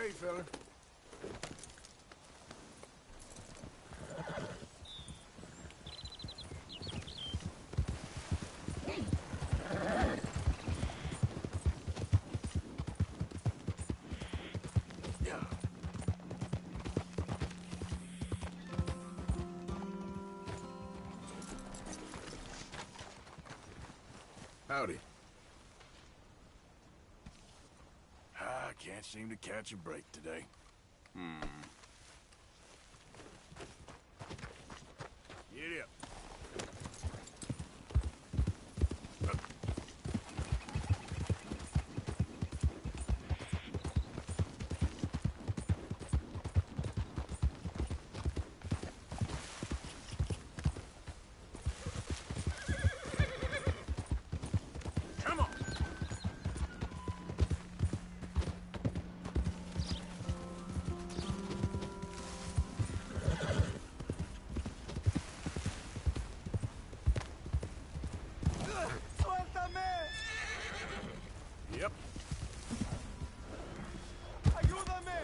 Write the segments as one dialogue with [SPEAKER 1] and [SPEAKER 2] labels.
[SPEAKER 1] Hey, fella. Howdy. I can't seem to catch a break today. Get up. Come on.
[SPEAKER 2] ¡Suéltame!
[SPEAKER 1] Yep.
[SPEAKER 2] ¡Ayúdame!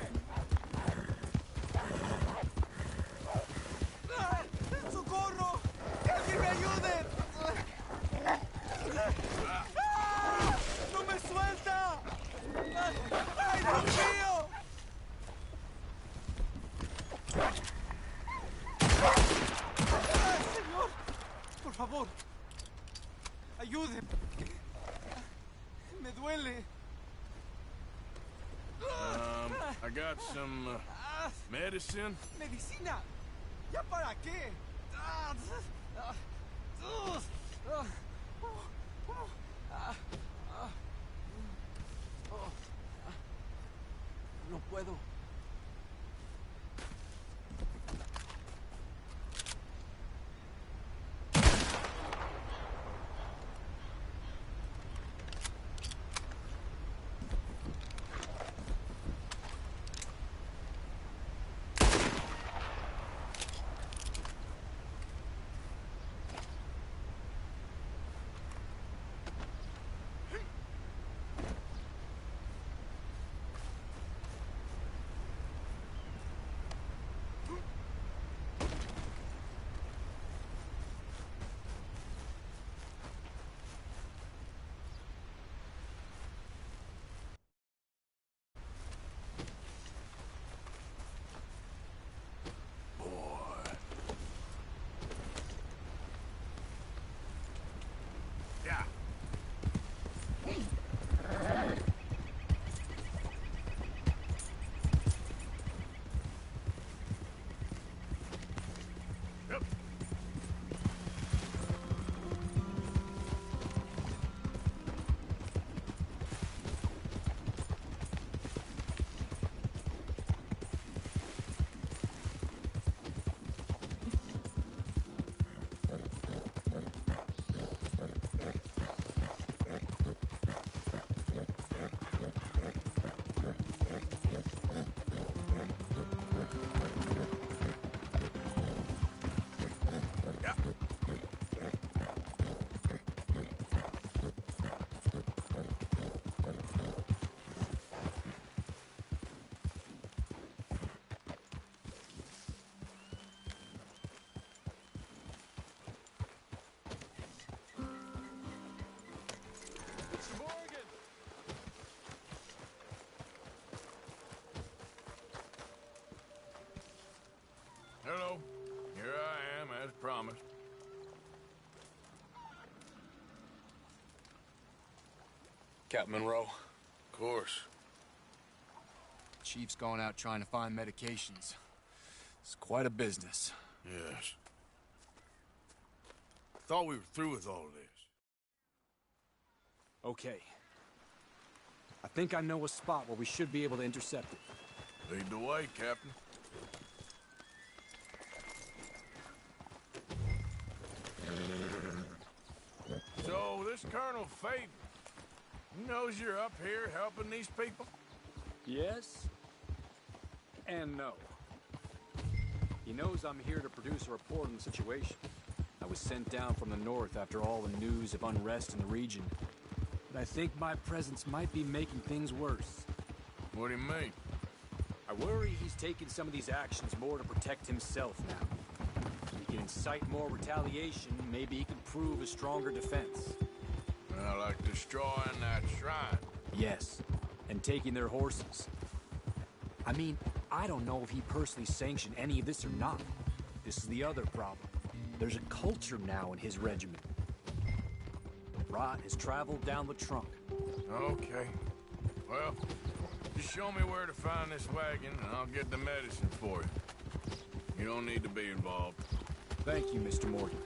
[SPEAKER 2] ¡Socorro! ¡Que alguien me ayude! ¡Ah! ¡No me suelta! ¡Ay, Dios mío! ¡Ay, señor! Por favor, ayúdeme. Me duele.
[SPEAKER 1] I got some medicine.
[SPEAKER 2] ¿Medicina? ¿Ya para qué? No puedo.
[SPEAKER 1] Yeah. Yep. Hello. Here I am, as promised.
[SPEAKER 3] Captain Monroe.
[SPEAKER 1] Of course.
[SPEAKER 3] Chief's gone out trying to find medications. It's quite a business.
[SPEAKER 1] Yes. Thought we were through with all this.
[SPEAKER 3] Okay. I think I know a spot where we should be able to intercept it.
[SPEAKER 1] Lead the way, Captain. So, this Colonel Faden, he knows you're up here helping these people?
[SPEAKER 3] Yes? And no. He knows I'm here to produce a report on the situation. I was sent down from the north after all the news of unrest in the region. But I think my presence might be making things worse.
[SPEAKER 1] What do you mean?
[SPEAKER 3] I worry he's taking some of these actions more to protect himself now. If he can incite more retaliation, maybe he can prove a stronger defense.
[SPEAKER 1] Like destroying that shrine.
[SPEAKER 3] Yes, and taking their horses. I mean, I don't know if he personally sanctioned any of this or not. This is the other problem. There's a culture now in his regiment. The rot has traveled down the trunk.
[SPEAKER 1] Okay. Well, just show me where to find this wagon, and I'll get the medicine for you. You don't need to be involved.
[SPEAKER 3] Thank you, Mr. Morgan.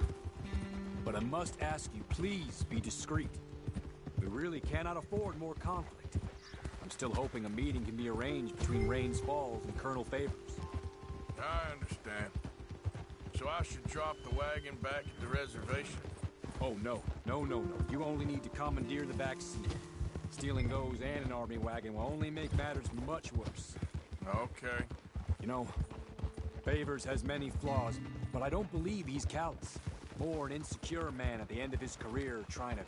[SPEAKER 3] But I must ask you, please be discreet. We really cannot afford more conflict. I'm still hoping a meeting can be arranged between Rains Falls and Colonel Favors.
[SPEAKER 1] I understand. So I should drop the wagon back at the reservation?
[SPEAKER 3] Oh, no. No. You only need to commandeer the back seat. Stealing those and an army wagon will only make matters much worse.
[SPEAKER 1] Okay.
[SPEAKER 3] You know, Favors has many flaws, but I don't believe he's callous. More an insecure man at the end of his career trying to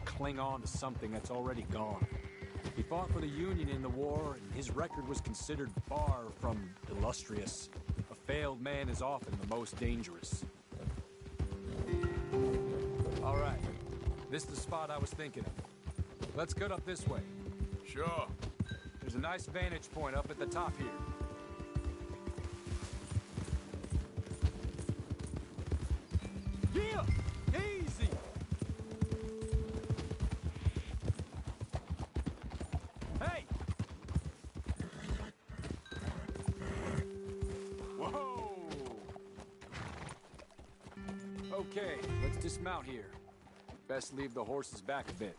[SPEAKER 3] cling on to something that's already gone. He fought for the Union in the war, and his record was considered far from illustrious. A failed man is often the most dangerous. All right. This is the spot I was thinking of. Let's cut up this way.
[SPEAKER 1] Sure.
[SPEAKER 3] There's a nice vantage point up at the top here. Yeah! Easy! Hey! Whoa! Okay, let's dismount here. Best leave the horses back a bit.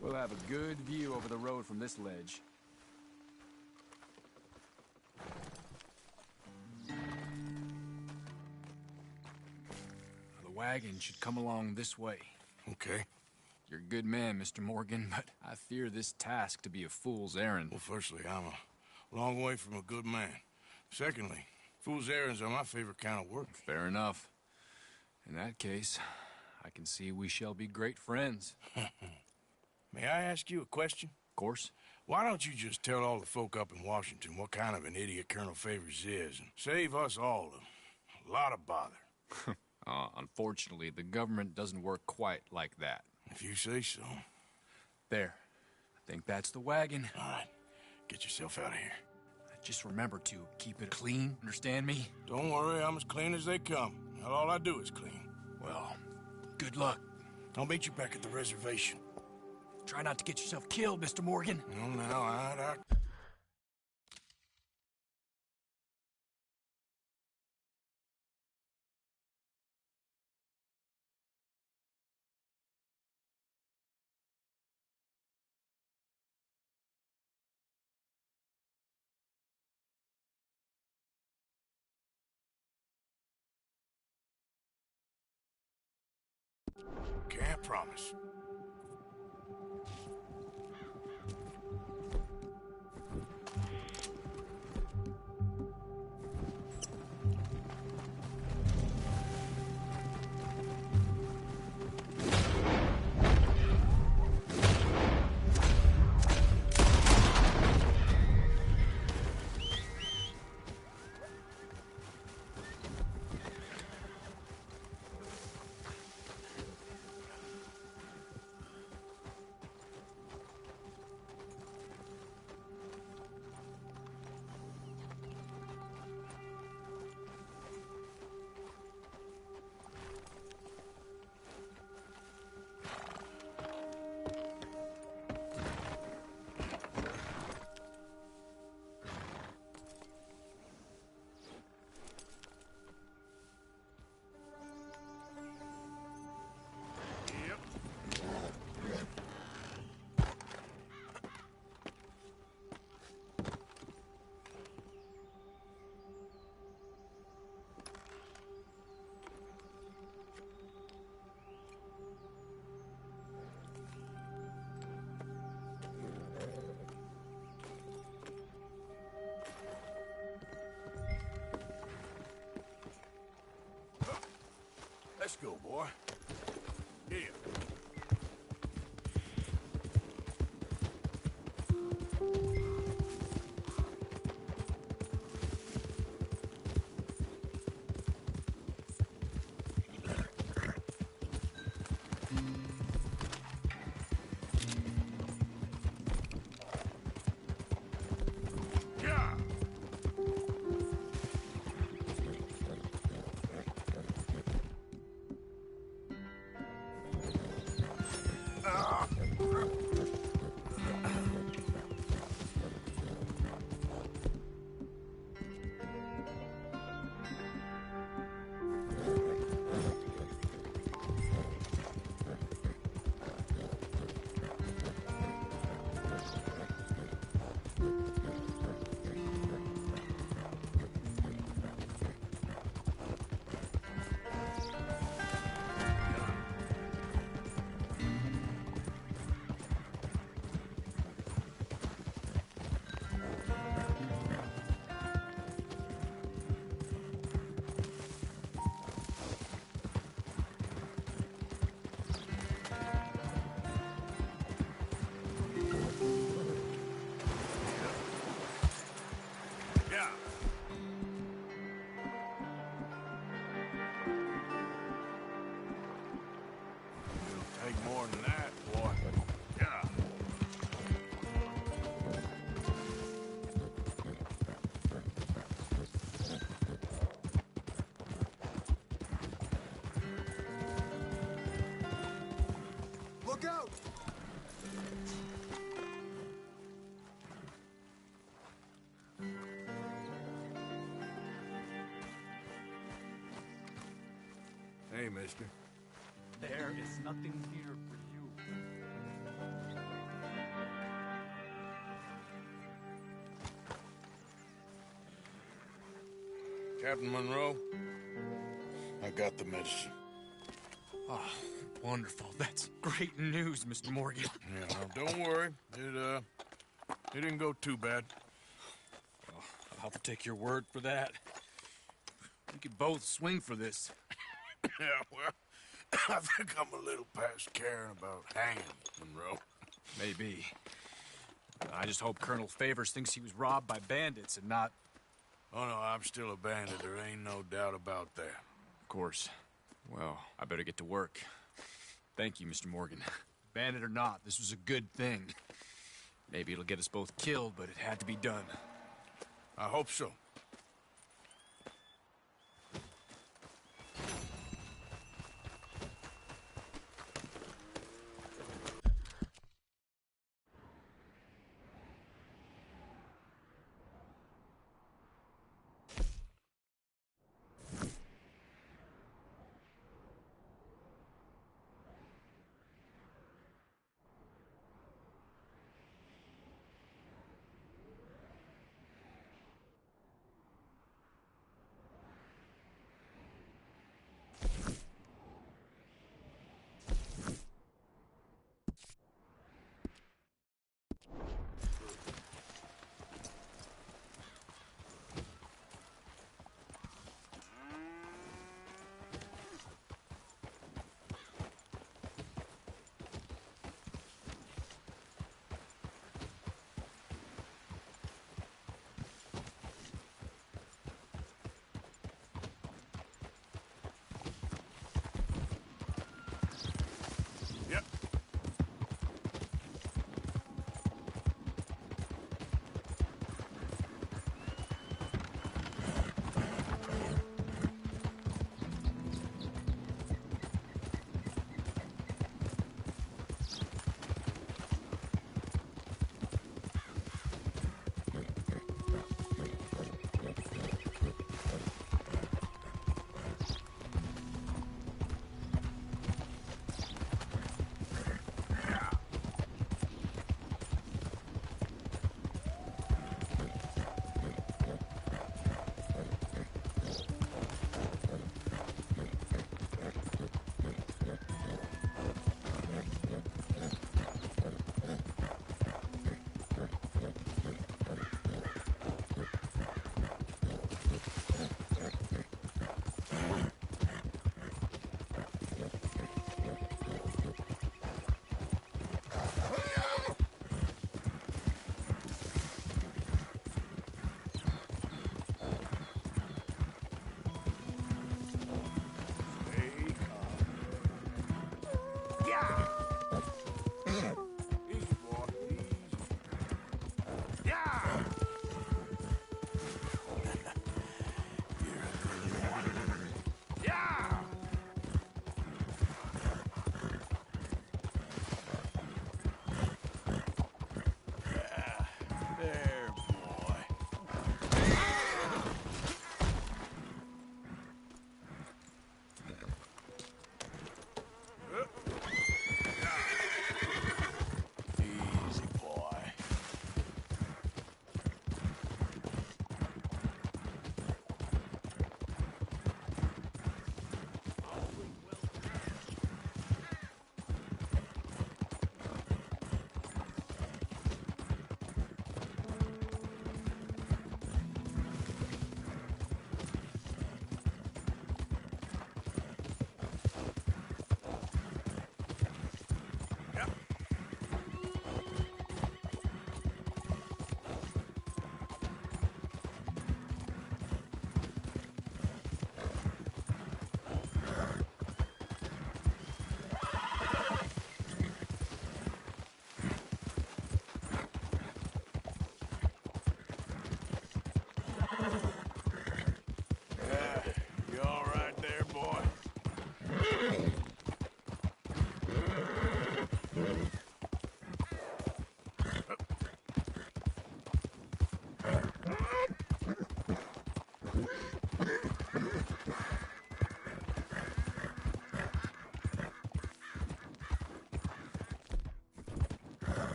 [SPEAKER 3] We'll have a good view over the road from this ledge. The wagon should come along this way.
[SPEAKER 1] Okay.
[SPEAKER 3] You're a good man, Mr. Morgan, but I fear this task to be a fool's errand.
[SPEAKER 1] Well, firstly, I'm a long way from a good man. Secondly, fool's errands are my favorite kind of work.
[SPEAKER 3] Fair enough. In that case, I can see we shall be great friends.
[SPEAKER 1] May I ask you a question?
[SPEAKER 3] Of course.
[SPEAKER 1] Why don't you just tell all the folk up in Washington what kind of an idiot Colonel Favors is and save us all a lot of bother?
[SPEAKER 3] Unfortunately, the government doesn't work quite like that.
[SPEAKER 1] If you say so.
[SPEAKER 3] There. I think that's the wagon.
[SPEAKER 1] All right. Get yourself out of here.
[SPEAKER 3] Just remember to keep it clean, understand me?
[SPEAKER 1] Don't worry, I'm as clean as they come. Not all I do is clean.
[SPEAKER 3] Well, good luck.
[SPEAKER 1] I'll meet you back at the reservation.
[SPEAKER 3] Try not to get yourself killed, Mr. Morgan.
[SPEAKER 1] No, now, I... Can't promise. Let's go, boy. Here. take more than that, boy. Yeah.
[SPEAKER 2] Look out!
[SPEAKER 1] Hey, mister.
[SPEAKER 3] There is nothing here for you.
[SPEAKER 1] Captain Monroe, I got the medicine.
[SPEAKER 4] Oh, wonderful. That's great news, Mr. Morgan.
[SPEAKER 1] Yeah, now, don't worry. It didn't go too bad.
[SPEAKER 4] I'll have to take your word for that. We could both swing for this.
[SPEAKER 1] Yeah, well, I think I'm a little past caring about hanging, Monroe.
[SPEAKER 4] Maybe. I just hope Colonel Favors thinks he was robbed by bandits and not...
[SPEAKER 1] Oh, no, I'm still a bandit. There ain't no doubt about that.
[SPEAKER 4] Of course. Well, I better get to work. Thank you, Mr. Morgan. Bandit or not, this was a good thing. Maybe it'll get us both killed, but it had to be done.
[SPEAKER 1] I hope so.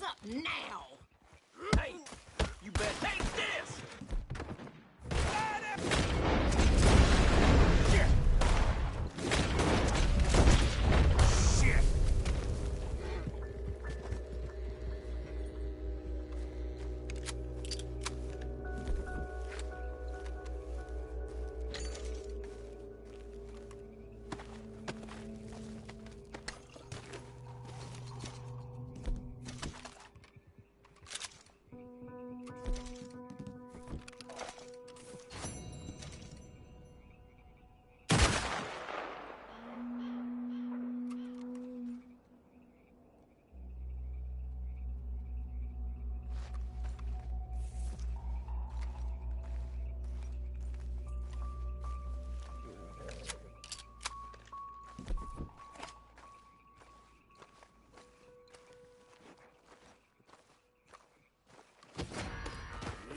[SPEAKER 5] up now!
[SPEAKER 3] Hey! You bet. Take this!
[SPEAKER 1] Shit!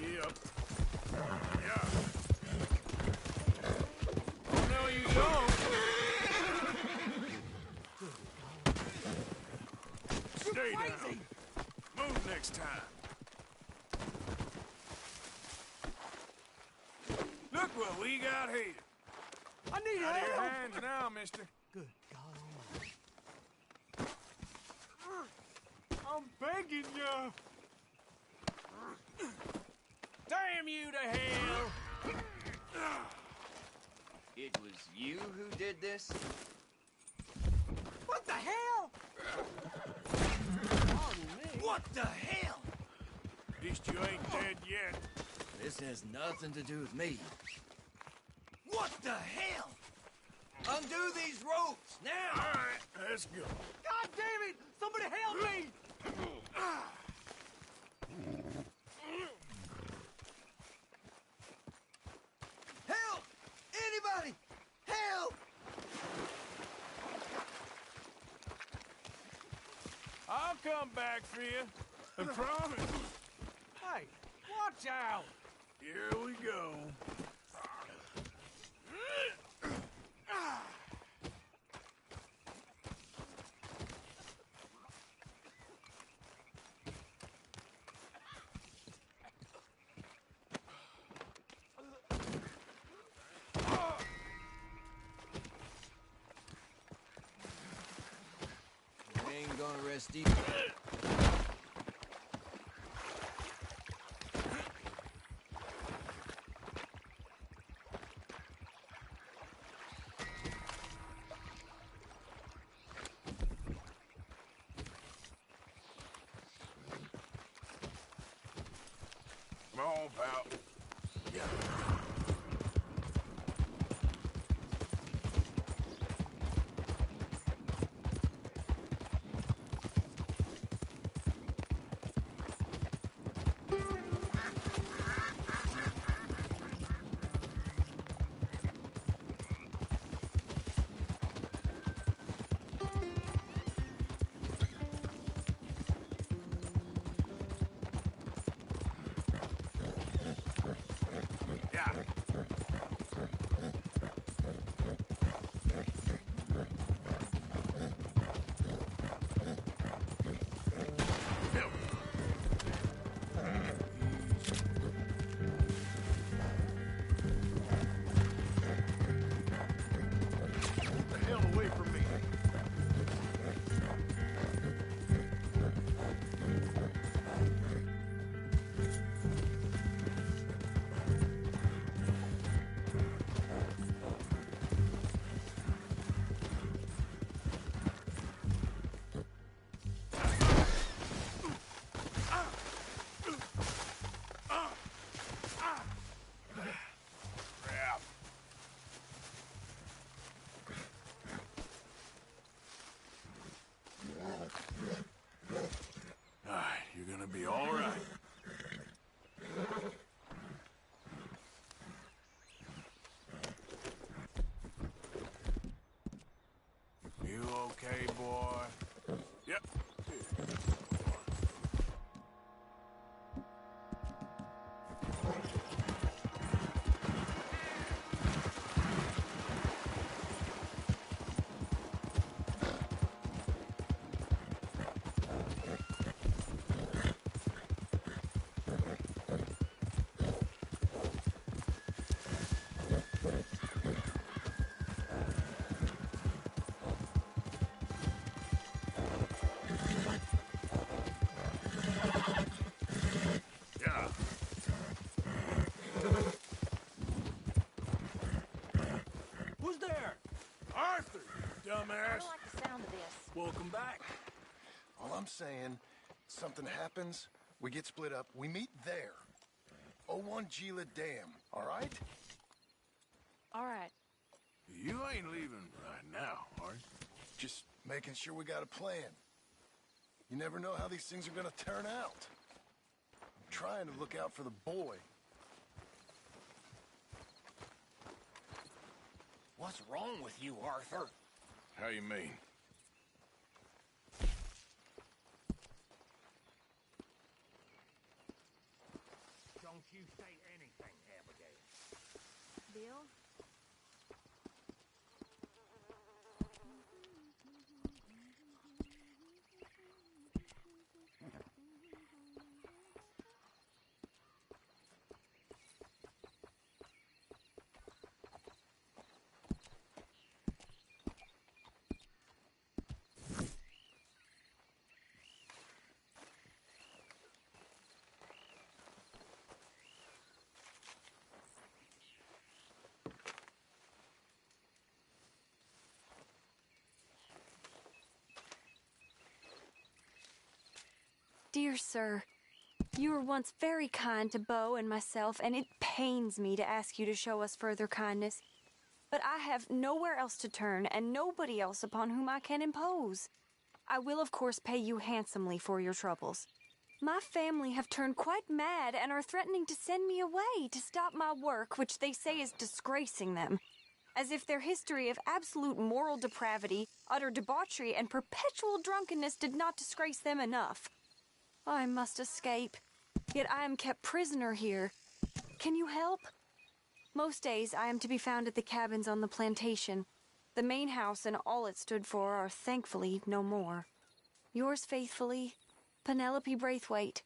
[SPEAKER 1] Yep. Yeah. Oh, no, you don't. Stay down. Move next time. Look what we got here.
[SPEAKER 2] I need
[SPEAKER 1] Out of your
[SPEAKER 2] help!
[SPEAKER 1] hands now, mister.
[SPEAKER 2] Good God Almighty. I'm begging you!
[SPEAKER 1] Damn you to hell!
[SPEAKER 6] It was you who did this?
[SPEAKER 2] What the hell? Pardon me.
[SPEAKER 6] What the hell?
[SPEAKER 1] At least you ain't dead yet.
[SPEAKER 6] This has nothing to do with me. What the hell? Undo these ropes, now!
[SPEAKER 1] All right, let's go.
[SPEAKER 2] God damn it! Somebody help me!
[SPEAKER 6] Help! Anybody! Help!
[SPEAKER 1] I'll come back for you. I promise.
[SPEAKER 2] Hey, watch out!
[SPEAKER 1] Here we go.
[SPEAKER 6] We ain't gonna rest easy.
[SPEAKER 1] Come on, pal. Yeah.
[SPEAKER 5] I'm saying something happens, we get split up, we meet there. O1 Gila Dam, all right?
[SPEAKER 7] All right.
[SPEAKER 1] You ain't leaving right now, are you?
[SPEAKER 5] Just making sure we got a plan. You never know how these things are gonna turn out. I'm trying to look out for the boy.
[SPEAKER 6] What's wrong with you, Arthur?
[SPEAKER 1] How you mean?
[SPEAKER 8] Don't you say anything, Abigail.
[SPEAKER 7] Bill?
[SPEAKER 9] Dear sir, you were once very kind to Beau and myself, and it pains me to ask you to show us further kindness. But I have nowhere else to turn, and nobody else upon whom I can impose. I will, of course, pay you handsomely for your troubles. My family have turned quite mad and are threatening to send me away to stop my work, which they say is disgracing them. As if their history of absolute moral depravity, utter debauchery, and perpetual drunkenness did not disgrace them enough. I must escape, yet I am kept prisoner here. Can you help? Most days I am to be found at the cabins on the plantation. The main house and all it stood for are thankfully no more. Yours faithfully, Penelope Braithwaite.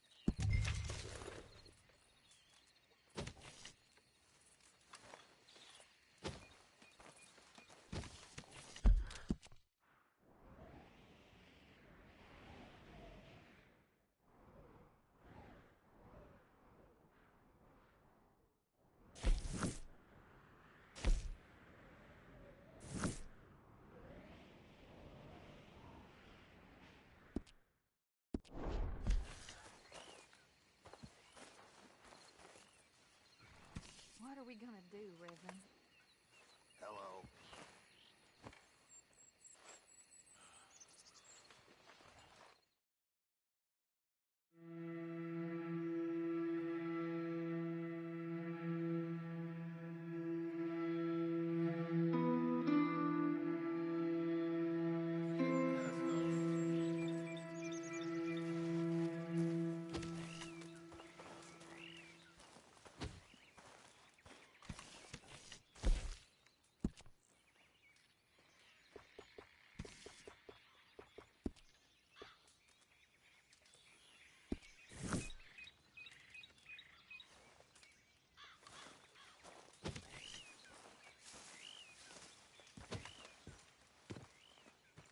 [SPEAKER 7] What are we gonna do, Reverend?
[SPEAKER 6] Hello.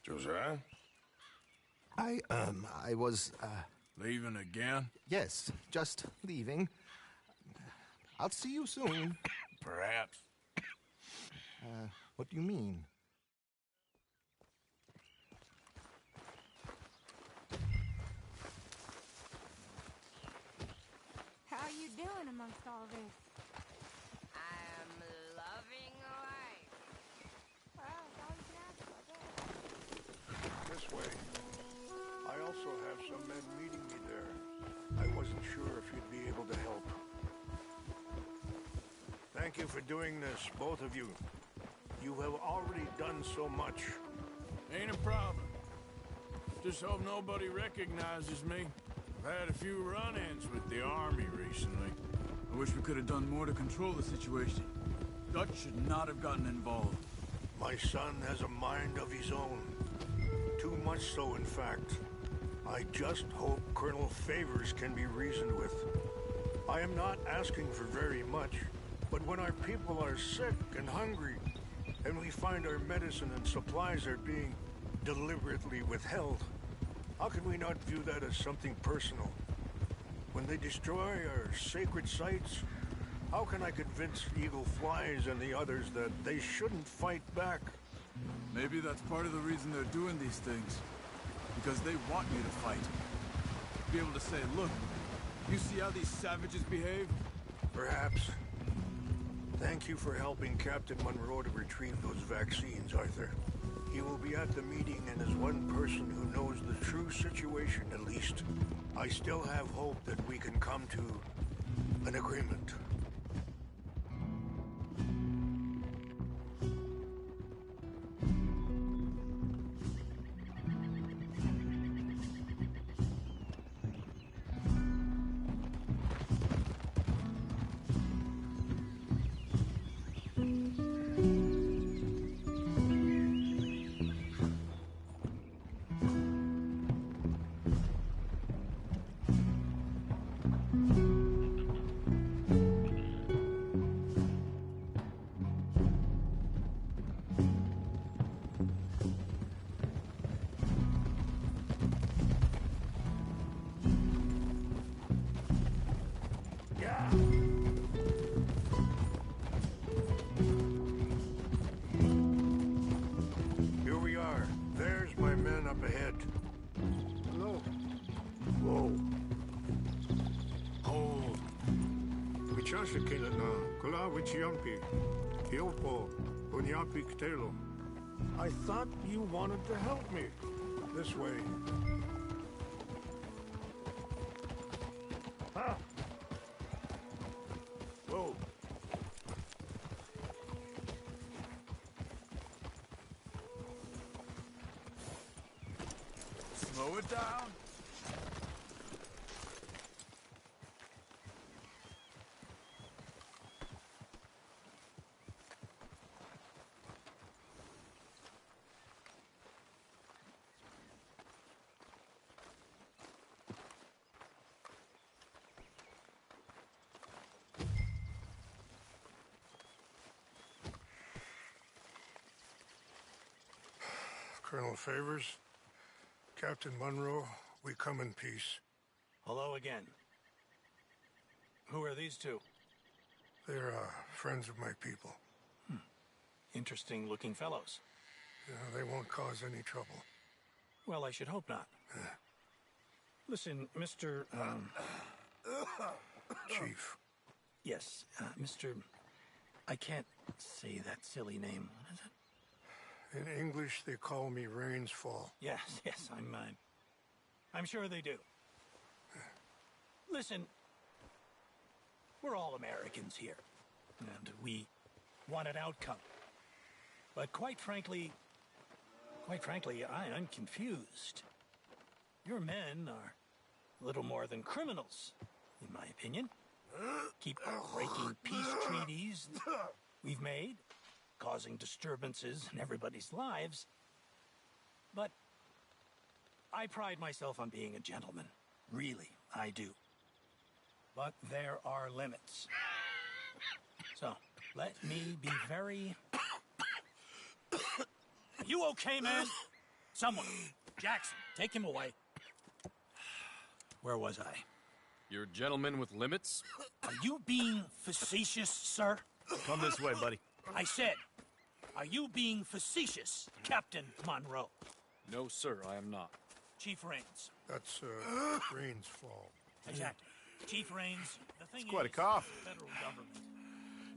[SPEAKER 1] Josiah?
[SPEAKER 10] I was,
[SPEAKER 1] Leaving again?
[SPEAKER 10] yes, just leaving. I'll see you soon.
[SPEAKER 1] Perhaps.
[SPEAKER 10] What do you mean?
[SPEAKER 7] How are you doing amongst all this?
[SPEAKER 11] I'm loving life.
[SPEAKER 7] Well, that's all you can ask for, I guess.
[SPEAKER 8] This way. I also have some men meeting me there. I wasn't sure if you'd be able to help. Thank you for doing this, both of you. You have already done so much.
[SPEAKER 1] Ain't a problem. Just hope nobody recognizes me. I've had a few run-ins with the army recently.
[SPEAKER 3] I wish we could have done more to control the situation. Dutch should not have gotten involved.
[SPEAKER 8] My son has a mind of his own. Too much so, in fact. I just hope Colonel Favors can be reasoned with. I am not asking for very much, but when our people are sick and hungry, and we find our medicine and supplies are being deliberately withheld, how can we not view that as something personal? When they destroy our sacred sites, how can I convince Eagle Flies and the others that they shouldn't fight back?
[SPEAKER 3] Maybe that's part of the reason they're doing these things.
[SPEAKER 2] because they want you to fight. Be able to say, look, you see how these savages behave?
[SPEAKER 8] Perhaps. Thank you for helping Captain Monroe to retrieve those vaccines, Arthur. He will be at the meeting and is one person who knows the true situation, at least. I still have hope that we can come to an agreement. Here we are. There's my men up ahead. Hello. Whoa.
[SPEAKER 5] Hold.
[SPEAKER 8] Wichashikina na kula wichiampi. Hilpo bunyapi ktelo. I thought you wanted to help me. This way. Ah. Whoa.
[SPEAKER 2] Slow it down.
[SPEAKER 8] Colonel Favors, Captain Monroe, we come in peace.
[SPEAKER 12] Hello again. Who are these two?
[SPEAKER 8] They're friends of my people.
[SPEAKER 12] Interesting looking fellows.
[SPEAKER 8] Yeah, they won't cause any trouble.
[SPEAKER 12] Well, I should hope not. Listen, Mr.
[SPEAKER 8] Chief.
[SPEAKER 12] Yes, Mr. I can't say that silly name. What is it?
[SPEAKER 8] In English, they call me Rainsfall.
[SPEAKER 12] Yes, I'm sure they do. Listen, we're all Americans here, and we want an outcome. But quite frankly, I'm confused. Your men are a little more than criminals, in my opinion. Keep breaking peace treaties we've made, causing disturbances in everybody's lives. But I pride myself on being a gentleman. Really, I do. But there are limits. So, let me be very... You okay, man? Someone. Jackson, take him away. Where was I?
[SPEAKER 4] You're a gentleman with limits?
[SPEAKER 12] Are you being facetious, sir?
[SPEAKER 2] Come this way, buddy.
[SPEAKER 12] I said, are you being facetious, Captain Monroe?
[SPEAKER 4] No, sir, I am not.
[SPEAKER 12] Chief Rains.
[SPEAKER 8] That's, Rainsfall.
[SPEAKER 12] Exactly. Chief Rains, the thing
[SPEAKER 10] It's quite a
[SPEAKER 12] is,
[SPEAKER 10] cough.
[SPEAKER 12] the federal government.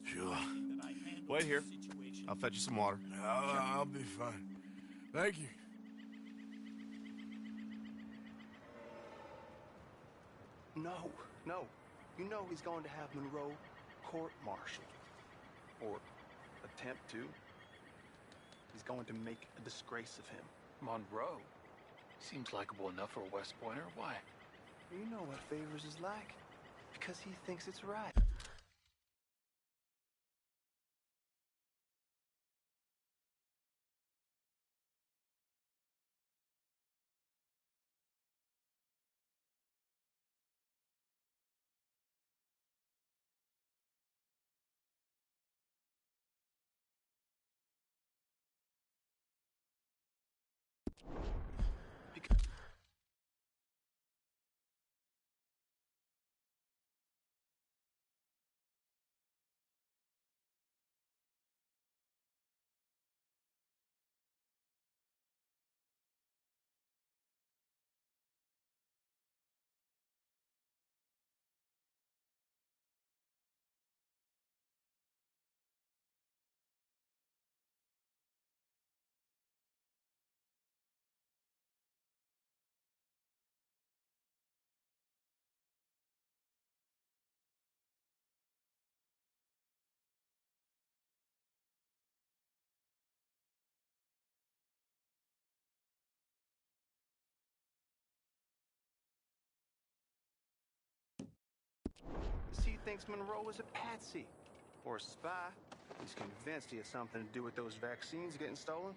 [SPEAKER 10] Sure.
[SPEAKER 12] That I handle
[SPEAKER 10] Wait here.
[SPEAKER 12] the situation.
[SPEAKER 10] I'll fetch you some water.
[SPEAKER 1] I'll be fine. Thank you.
[SPEAKER 13] No. You know he's going to have Monroe court-martialed. Or attempt to. He's going to make a disgrace of him.
[SPEAKER 14] Monroe? Seems likable enough for a West Pointer. Why?
[SPEAKER 13] You know what Favors is like. Because he thinks it's right. thinks Monroe is a patsy or a spy. He's convinced he has something to do with those vaccines getting stolen.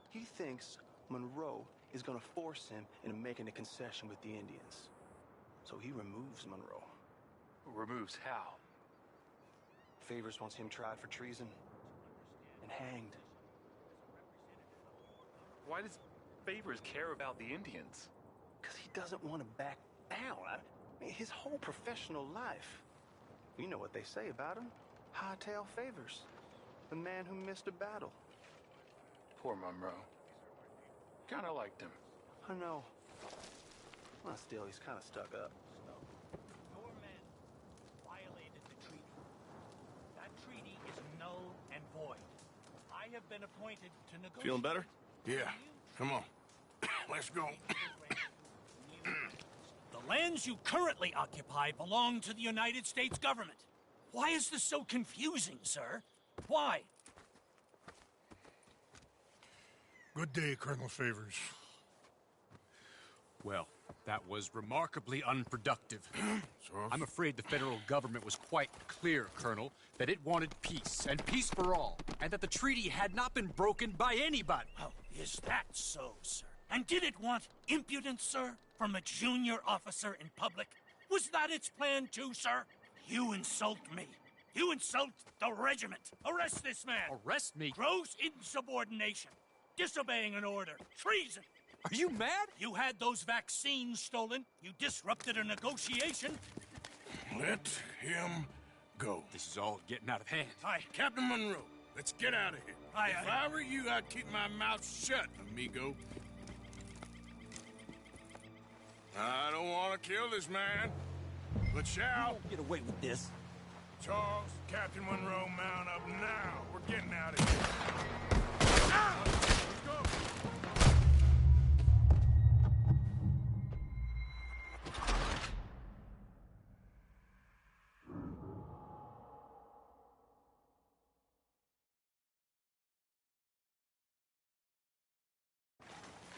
[SPEAKER 13] He thinks Monroe is gonna force him into making a concession with the Indians. So he removes Monroe.
[SPEAKER 14] Removes how?
[SPEAKER 13] Favors wants him tried for treason and hanged.
[SPEAKER 14] Why does Favors care about the Indians?
[SPEAKER 13] Because he doesn't want to back down. I mean, his whole professional life. You know what they say about him. Hightail Favors. The man who missed a battle.
[SPEAKER 14] Poor Monroe. Kinda liked him.
[SPEAKER 13] I know. Well, still, he's kind of stuck up.
[SPEAKER 12] Your men violated the treaty. That treaty is null and void. I have been appointed to negotiate.
[SPEAKER 1] Feeling better? Yeah. Come on. Let's go.
[SPEAKER 12] The lands you currently occupy belong to the United States government. Why is this so confusing, sir? Why?
[SPEAKER 8] Good day, Colonel Favors.
[SPEAKER 4] Well, that was remarkably unproductive. I'm afraid the federal government was quite clear, Colonel, that it wanted peace, and peace for all, and that the treaty had not been broken by anybody.
[SPEAKER 12] Oh, is that so, sir? And did it want impudence, sir, from a junior officer in public? Was that its plan too, sir? You insult me. You insult the regiment. Arrest this man.
[SPEAKER 4] Arrest me?
[SPEAKER 12] Gross insubordination. Disobeying an order. Treason.
[SPEAKER 4] Are you mad?
[SPEAKER 12] You had those vaccines stolen. You disrupted a negotiation.
[SPEAKER 1] Let him go.
[SPEAKER 4] This is all getting out of hand.
[SPEAKER 12] Aye.
[SPEAKER 1] Captain Monroe, let's get out of here.
[SPEAKER 12] Aye,
[SPEAKER 1] If
[SPEAKER 12] aye.
[SPEAKER 1] I were you, I'd keep my mouth shut, amigo. I don't want to kill this man, but shall.
[SPEAKER 12] Get away with this.
[SPEAKER 1] Charles, Captain Monroe, mount up now. We're getting out of here. Ah! Let's go.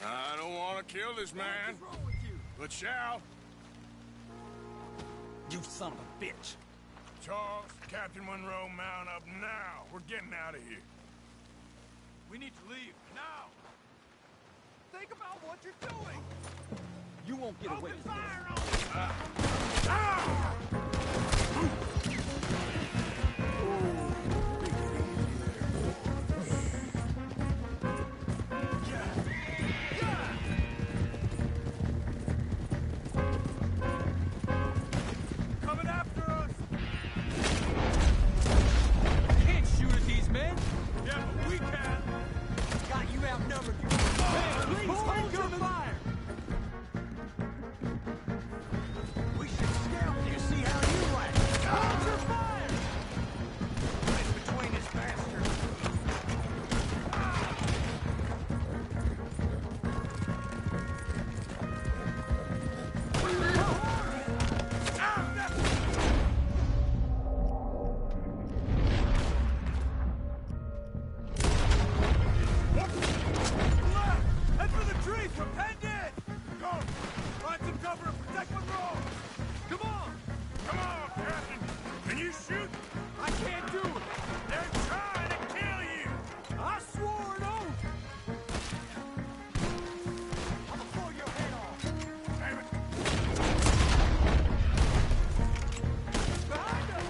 [SPEAKER 1] I don't want to kill this man, but shall.
[SPEAKER 12] You son of a bitch.
[SPEAKER 1] Charles, Captain Monroe, mount up now. We're getting out of here.
[SPEAKER 2] We need to leave, now! Think about what you're doing!
[SPEAKER 3] You won't get away
[SPEAKER 2] Open
[SPEAKER 3] with
[SPEAKER 2] fire
[SPEAKER 3] this.
[SPEAKER 2] on me!
[SPEAKER 1] Ah!
[SPEAKER 2] Coming after us!
[SPEAKER 3] Can't shoot at these men.
[SPEAKER 2] Yeah, but we can!
[SPEAKER 3] Got you outnumbered. Hey, please hold your fire. We should scout you, see how you like. Hold your fire.
[SPEAKER 6] It's between his bastards.
[SPEAKER 2] Head for the trees! We're penned in! Go! Find some cover and protect Monroe! Come on!
[SPEAKER 1] Come on, Captain! Can you shoot?
[SPEAKER 2] I can't do it!
[SPEAKER 1] They're trying to kill you!
[SPEAKER 2] I swore an oath! I'm gonna blow your head off!
[SPEAKER 1] Damn it!
[SPEAKER 2] Behind us!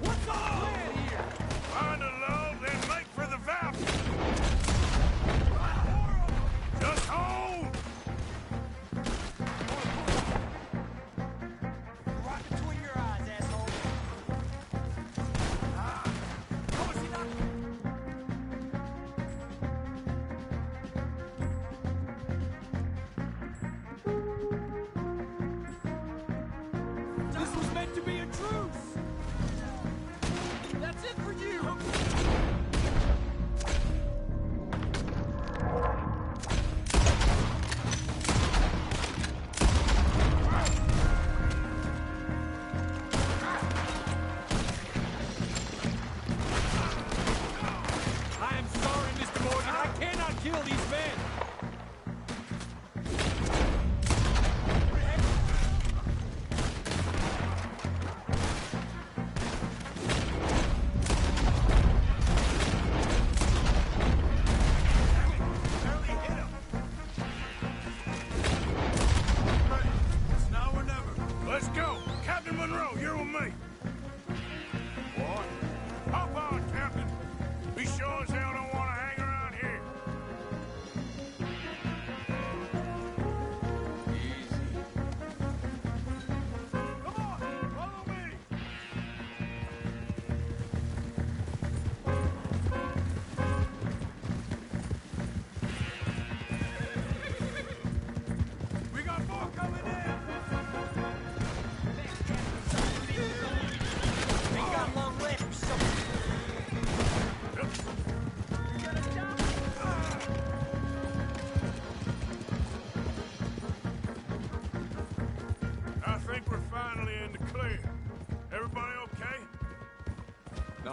[SPEAKER 12] What's the plan here?
[SPEAKER 1] Find a lull, then make for the valley! Just hold!
[SPEAKER 6] Right between your eyes, asshole.
[SPEAKER 2] How is he not?
[SPEAKER 3] This was meant to be a truce. That's it for you.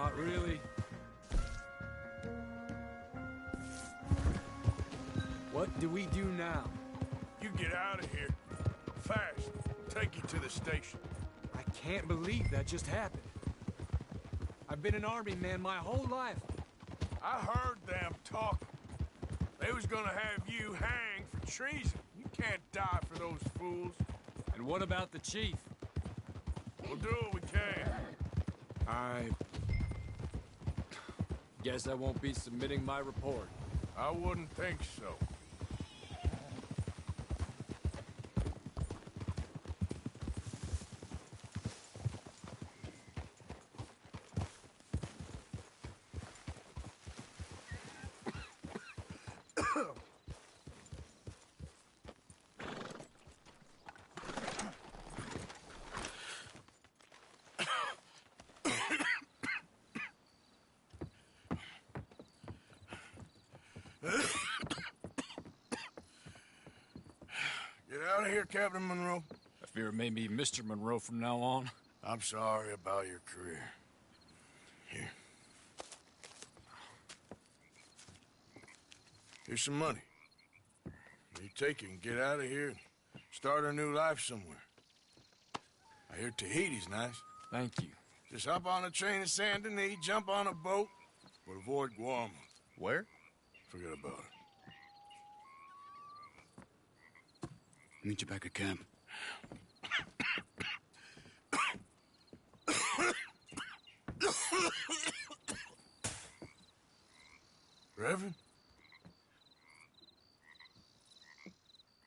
[SPEAKER 3] Not really. What do we do now?
[SPEAKER 1] You get out of here. Fast. Take you to the station.
[SPEAKER 3] I can't believe that just happened. I've been an army man my whole life.
[SPEAKER 1] I heard them talking. They was gonna have you hanged for treason. You can't die for those fools.
[SPEAKER 3] And what about the chief?
[SPEAKER 1] We'll do what we can.
[SPEAKER 3] I guess I won't be submitting my report.
[SPEAKER 1] I wouldn't think so. Get out of here, Captain Monroe.
[SPEAKER 3] I fear it may be Mr. Monroe from now on.
[SPEAKER 1] I'm sorry about your career. Here. Here's some money. You take it and get out of here and start a new life somewhere. I hear Tahiti's nice.
[SPEAKER 3] Thank you.
[SPEAKER 1] Just hop on a train to Saint Denis, jump on a boat, but avoid Guam.
[SPEAKER 14] Where?
[SPEAKER 1] Forget about it.
[SPEAKER 14] Meet you back at camp.
[SPEAKER 1] Reverend?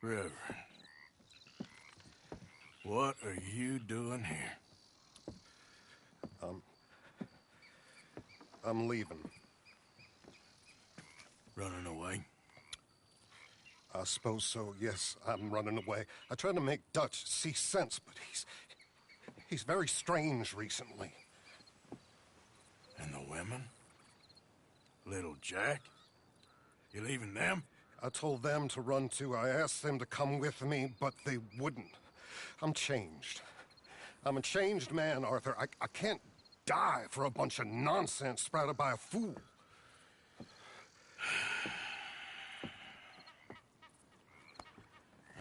[SPEAKER 1] Reverend. What are you doing here?
[SPEAKER 10] I'm leaving.
[SPEAKER 1] Running away?
[SPEAKER 10] I suppose so, yes. I'm running away. I tried to make Dutch see sense, but he's very strange recently.
[SPEAKER 1] And the women? Little Jack? You leaving them?
[SPEAKER 10] I told them to run too. I asked them to come with me, but they wouldn't. I'm changed. I'm a changed man, Arthur. I can't die for a bunch of nonsense sprouted by a fool.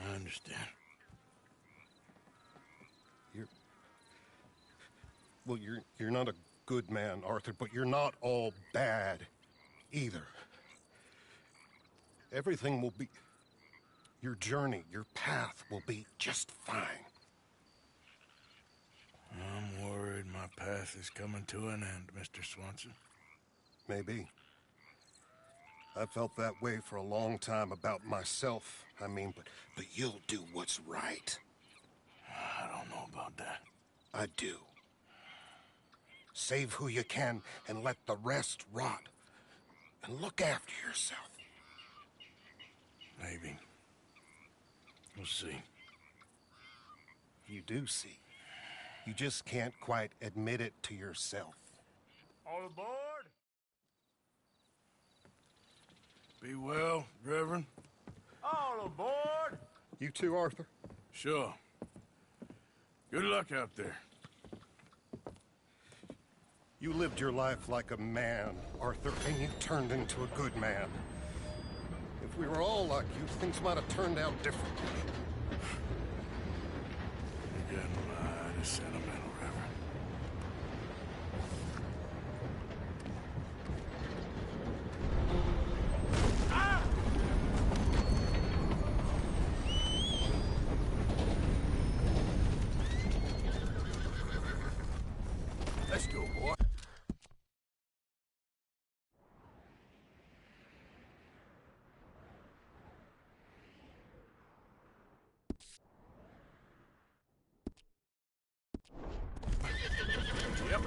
[SPEAKER 1] I understand.
[SPEAKER 10] You're not a good man, Arthur, but you're not all bad either. Everything will be... Your journey, your path will be just fine.
[SPEAKER 1] I'm worried my path is coming to an end, Mr. Swanson.
[SPEAKER 10] Maybe. I felt that way for a long time about myself, I mean, but you'll do what's right.
[SPEAKER 1] I don't know about that.
[SPEAKER 10] I do. Save who you can and let the rest rot. And look after yourself.
[SPEAKER 1] Maybe. We'll see.
[SPEAKER 10] You do see. You just can't quite admit it to yourself.
[SPEAKER 1] All aboard! Be well, Reverend. All aboard!
[SPEAKER 10] You too, Arthur?
[SPEAKER 1] Sure. Good luck out there.
[SPEAKER 10] You lived your life like a man, Arthur, and you turned into a good man. If we were all like you, things might have turned out differently.
[SPEAKER 1] You're getting mighty sentimental, Reverend. Let's go, boy. Yep.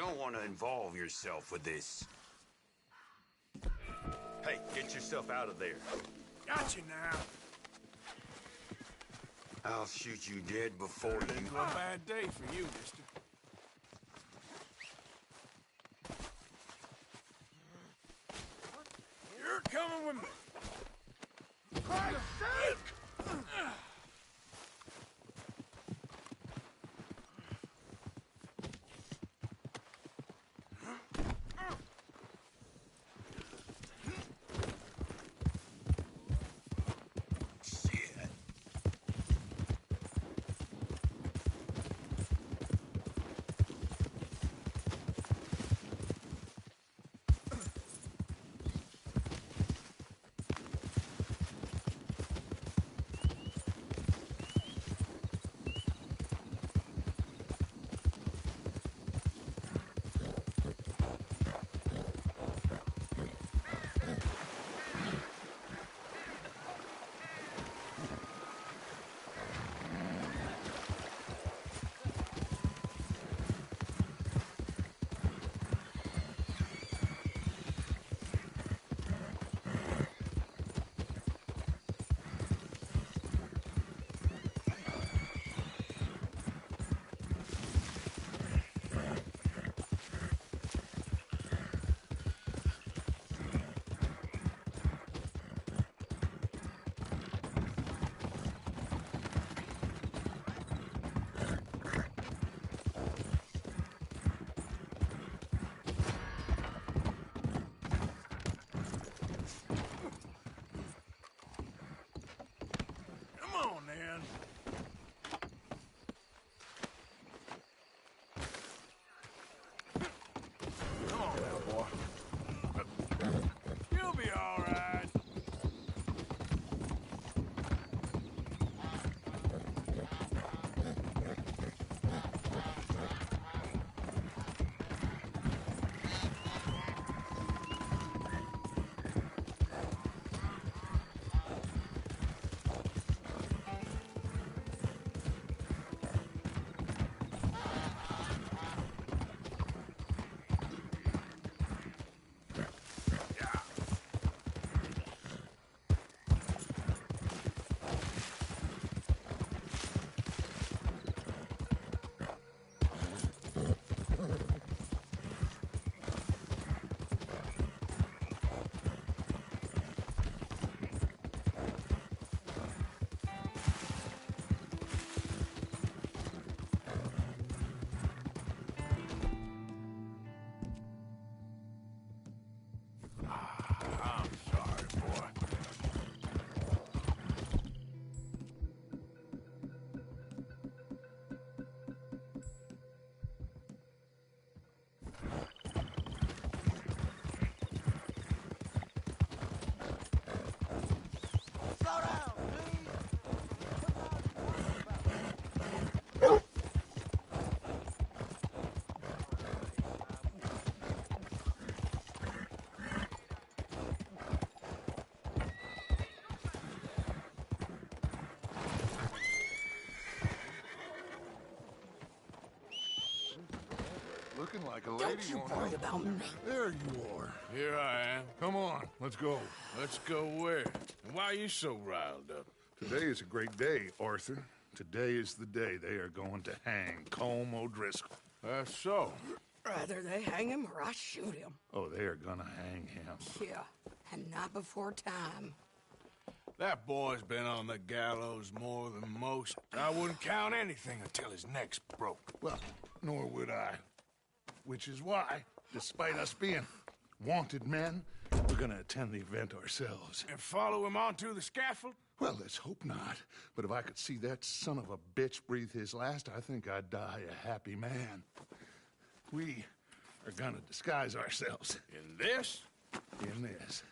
[SPEAKER 15] don't want to involve yourself with this. Hey, get yourself out of there.
[SPEAKER 2] Got you now.
[SPEAKER 15] I'll shoot you dead before you...
[SPEAKER 2] It's a bad day for you, mister. You're coming with me. Christ's sake!
[SPEAKER 5] Looking like a lady.
[SPEAKER 16] Don't you worry about me.
[SPEAKER 5] There you are.
[SPEAKER 1] Here I am.
[SPEAKER 5] Come on, let's go.
[SPEAKER 1] Let's go where? And why are you so riled up?
[SPEAKER 8] Today is a great day, Arthur. Today is the day they are going to hang Colm O'Driscoll.
[SPEAKER 1] That's so.
[SPEAKER 16] Rather they hang him or I shoot him.
[SPEAKER 8] Oh, they are gonna hang him.
[SPEAKER 16] Yeah, and not before time.
[SPEAKER 1] That boy's been on the gallows more than most. I wouldn't count anything until his neck's broke.
[SPEAKER 8] Well, nor would I. Which is why, despite us being wanted men, we're gonna attend the event ourselves.
[SPEAKER 1] And follow him onto the scaffold?
[SPEAKER 8] Well, let's hope not. But if I could see that son of a bitch breathe his last, I think I'd die a happy man. We are gonna disguise ourselves.
[SPEAKER 1] In this?
[SPEAKER 8] In this.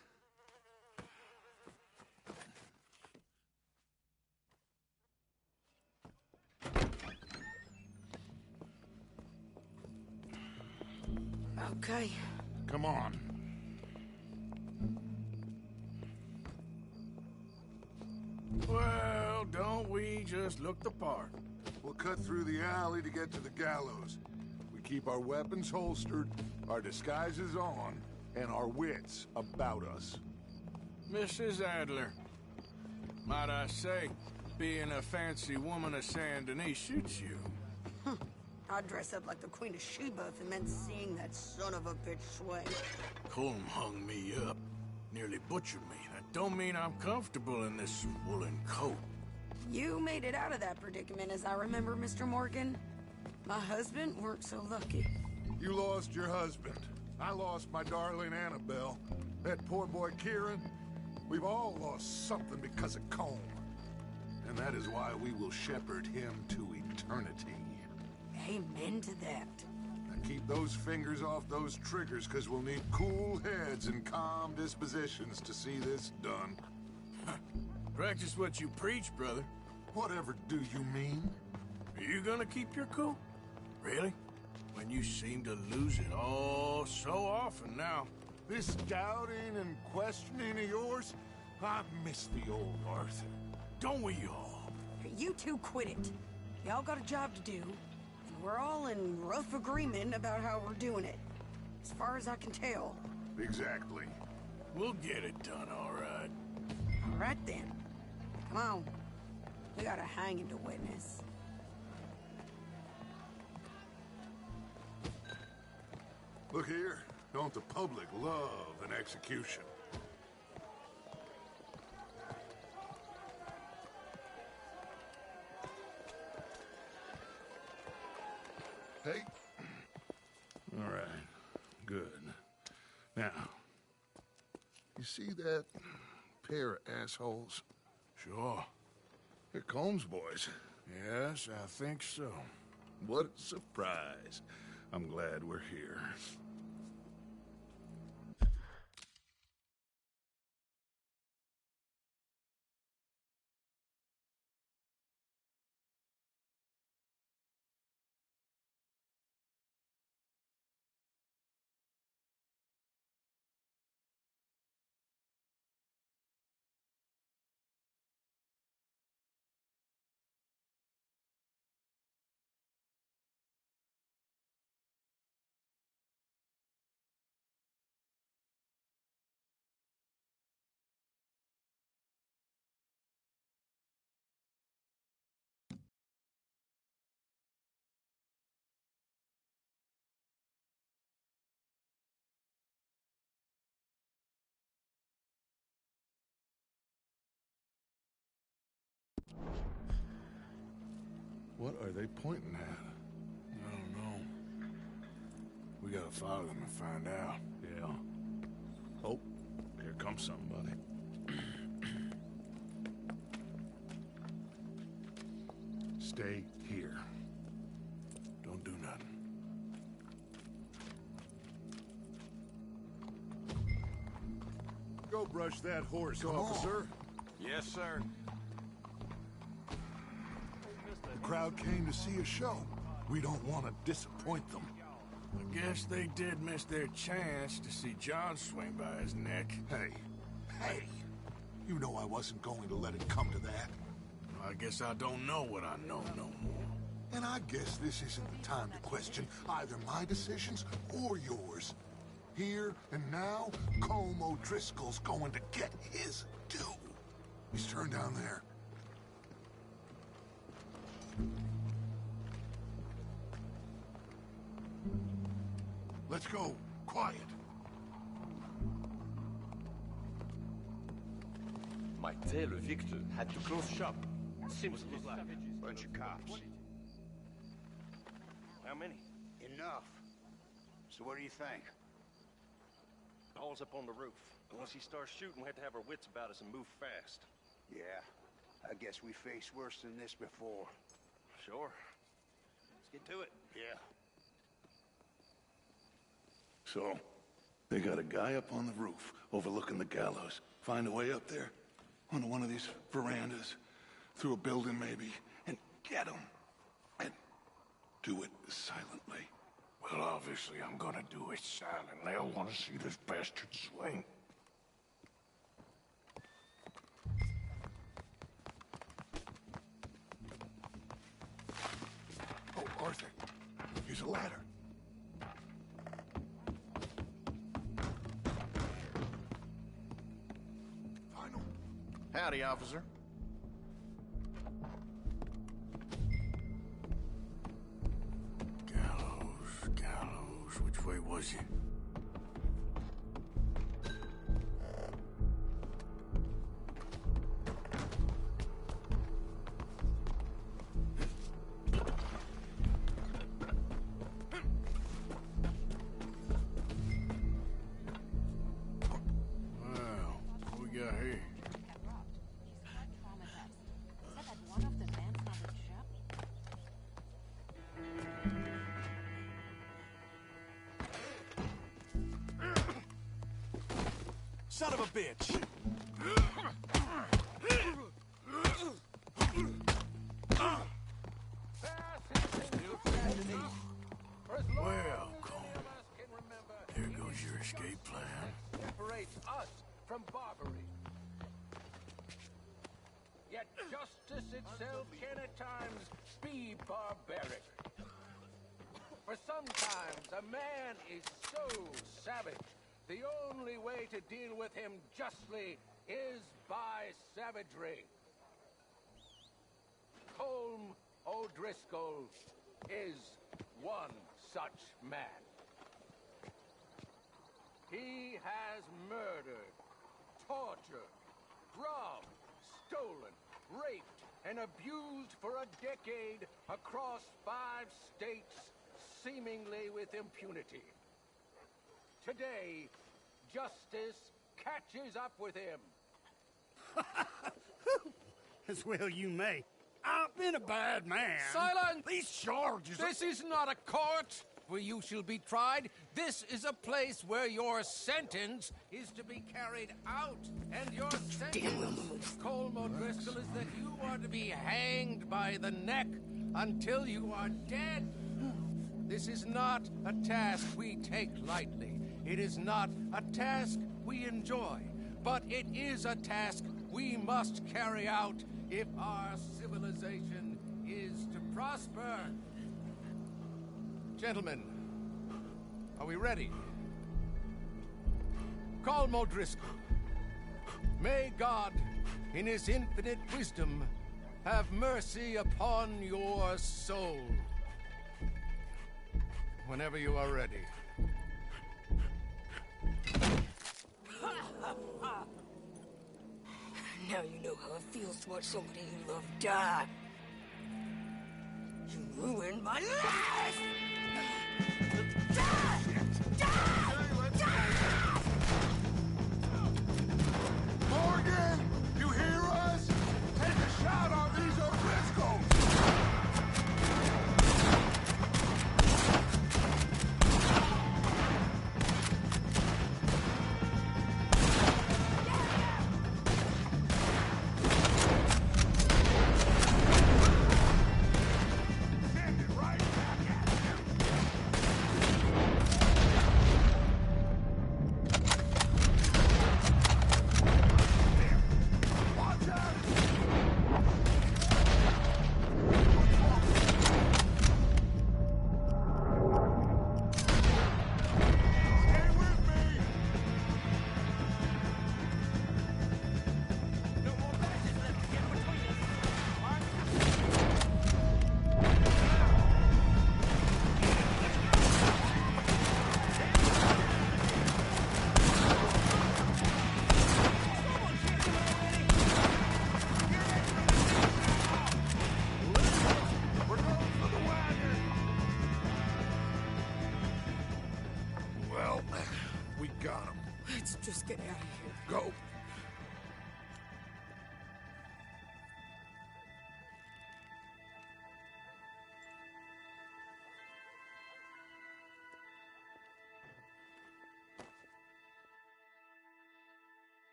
[SPEAKER 16] Okay.
[SPEAKER 8] Come on.
[SPEAKER 1] Well, don't we just look the part?
[SPEAKER 5] We'll cut through the alley to get to the gallows. We
[SPEAKER 2] keep our weapons holstered, our disguises on, and our wits about us.
[SPEAKER 1] Mrs. Adler, might I say, being a fancy woman of Saint Denis suits you.
[SPEAKER 16] I'd dress up like the Queen of Sheba if it meant seeing that son of a bitch swing.
[SPEAKER 1] Colm hung me up, nearly butchered me. That don't mean I'm comfortable in this woolen coat.
[SPEAKER 16] You made it out of that predicament, as I remember, Mr. Morgan. My husband weren't so lucky.
[SPEAKER 2] You lost your husband. I lost my darling Annabelle. That poor boy Kieran. We've all lost something because of Colm. And that is why we will shepherd him to eternity.
[SPEAKER 16] Amen to that.
[SPEAKER 2] Now keep those fingers off those triggers, because we'll need cool heads and calm dispositions to see this done.
[SPEAKER 1] Practice what you preach, brother.
[SPEAKER 2] Whatever do you mean?
[SPEAKER 1] Are you gonna keep your cool? Really? When you seem to lose it all so often now.
[SPEAKER 2] This doubting and questioning of yours, I miss the old Arthur.
[SPEAKER 1] Don't we all?
[SPEAKER 16] You two quit it. Y'all got a job to do, and we're all in rough agreement about how we're doing it. As far as I can tell.
[SPEAKER 2] Exactly.
[SPEAKER 1] We'll get it done, all right.
[SPEAKER 16] All right, then. Come on. We got a hanging to witness.
[SPEAKER 2] Look here. Don't the public love an execution? Hey. All right. Good. Now, you see that pair of assholes?
[SPEAKER 1] Sure.
[SPEAKER 2] They're Colm's boys.
[SPEAKER 1] Yes, I think so.
[SPEAKER 2] What a surprise. I'm glad we're here. What are they pointing at?
[SPEAKER 1] I don't know. We gotta follow them and find out.
[SPEAKER 2] Yeah. Oh, here comes somebody. Stay here.
[SPEAKER 1] Don't do nothing.
[SPEAKER 2] Go brush that horse, officer.
[SPEAKER 1] Yes, sir.
[SPEAKER 2] The crowd came to see a show. We don't want to disappoint them.
[SPEAKER 1] I guess they did miss their chance to see John swing by his neck.
[SPEAKER 2] Hey, you know I wasn't going to let it come to that.
[SPEAKER 1] I guess I don't know what I know no more.
[SPEAKER 2] And I guess this isn't the time to question either my decisions or yours. Here and now, Colm O'Driscoll's going to get his due. He's turned down there. Let's go. Quiet.
[SPEAKER 17] Might say le Victor had to close shop. Seems to like
[SPEAKER 18] bunch of cops.
[SPEAKER 17] How many?
[SPEAKER 18] Enough. So what do you think?
[SPEAKER 17] Paul's up on the roof. Once he starts shooting, we have to have our wits about us and move fast.
[SPEAKER 18] Yeah, I guess we faced worse than this before.
[SPEAKER 17] Sure. Let's get to it.
[SPEAKER 18] Yeah.
[SPEAKER 2] So, they got a guy up on the roof overlooking the gallows. Find a way up there, onto one of these verandas, through a building maybe, and get him. And do it silently.
[SPEAKER 1] Well, obviously I'm gonna do it silently. I want to see this bastard swing.
[SPEAKER 2] Oh, Arthur, here's a ladder.
[SPEAKER 19] Howdy, officer.
[SPEAKER 1] Gallows, which way was he? Well, what we got here?
[SPEAKER 6] Son of a bitch!
[SPEAKER 1] Welcome. There goes your escape plan.
[SPEAKER 20] Separates us from barbary. Yet justice itself can at times be barbaric. For sometimes a man is so savage, the only way to deal with him justly is by savagery. Colm O'Driscoll is one such man. He has murdered, tortured, robbed, stolen, raped, and abused for a decade across 5 states, seemingly with impunity. Today, justice catches up with him.
[SPEAKER 21] As well you may. I've been a bad man.
[SPEAKER 20] Silence!
[SPEAKER 21] These charges
[SPEAKER 20] This is not a court where you shall be tried. This is a place where your sentence is to be carried out. And your sentence, Colm O'Driscoll, is that you are to be hanged by the neck until you are dead. This is not a task we take lightly. It is not a task we enjoy. But it is a task we must carry out if our civilization is to prosper. Gentlemen, are we ready? Colm O'Driscoll, may God, in his infinite wisdom, have mercy upon your soul. Whenever you are ready.
[SPEAKER 22] Now you know how it feels to watch somebody you love die. You ruined my life! Die!
[SPEAKER 2] Morgan, you hear us? Take a shot on these O'Driscolls!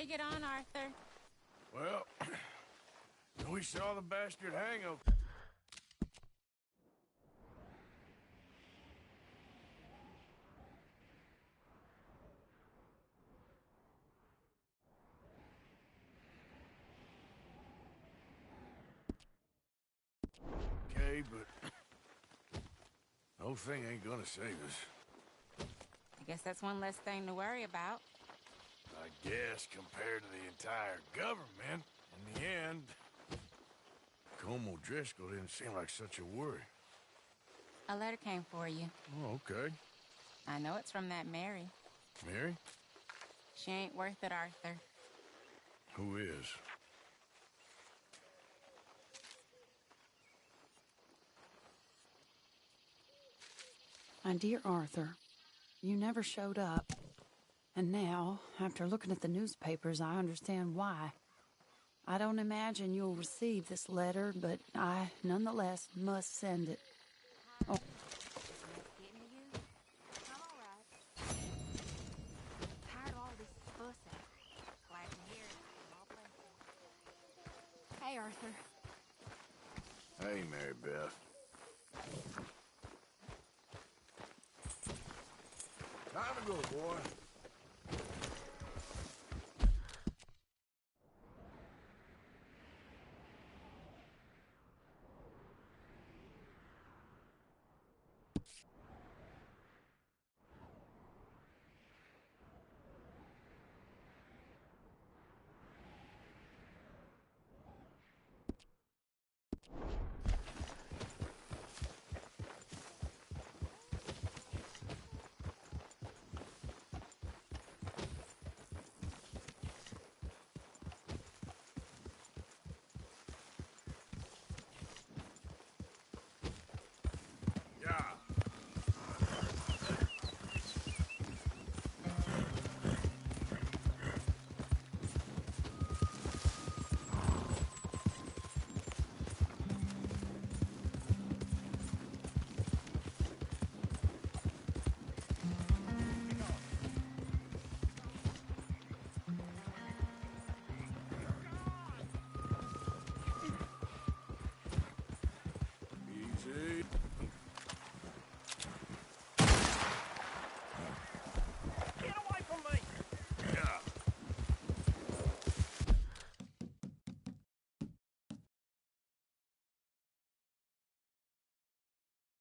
[SPEAKER 11] you get on, Arthur?
[SPEAKER 1] Well, we saw the bastard hang up. Okay, but the whole thing ain't gonna save us.
[SPEAKER 11] I guess that's one less thing to worry about.
[SPEAKER 1] I guess compared to the entire government, in the end, Colm O'Driscoll didn't seem like such a worry.
[SPEAKER 11] A letter came for you.
[SPEAKER 1] Oh, okay.
[SPEAKER 11] I know it's from that Mary.
[SPEAKER 1] Mary?
[SPEAKER 11] She ain't worth it, Arthur.
[SPEAKER 1] Who is?
[SPEAKER 16] My dear Arthur, you never showed up. And now, after looking at the newspapers, I understand why. I don't imagine you'll receive this letter, but I, nonetheless, must send it. Oh.
[SPEAKER 11] Tired of all this fussing. Glad to hear it. Hey, Arthur.
[SPEAKER 1] Hey, Mary Beth. Time to go, boy.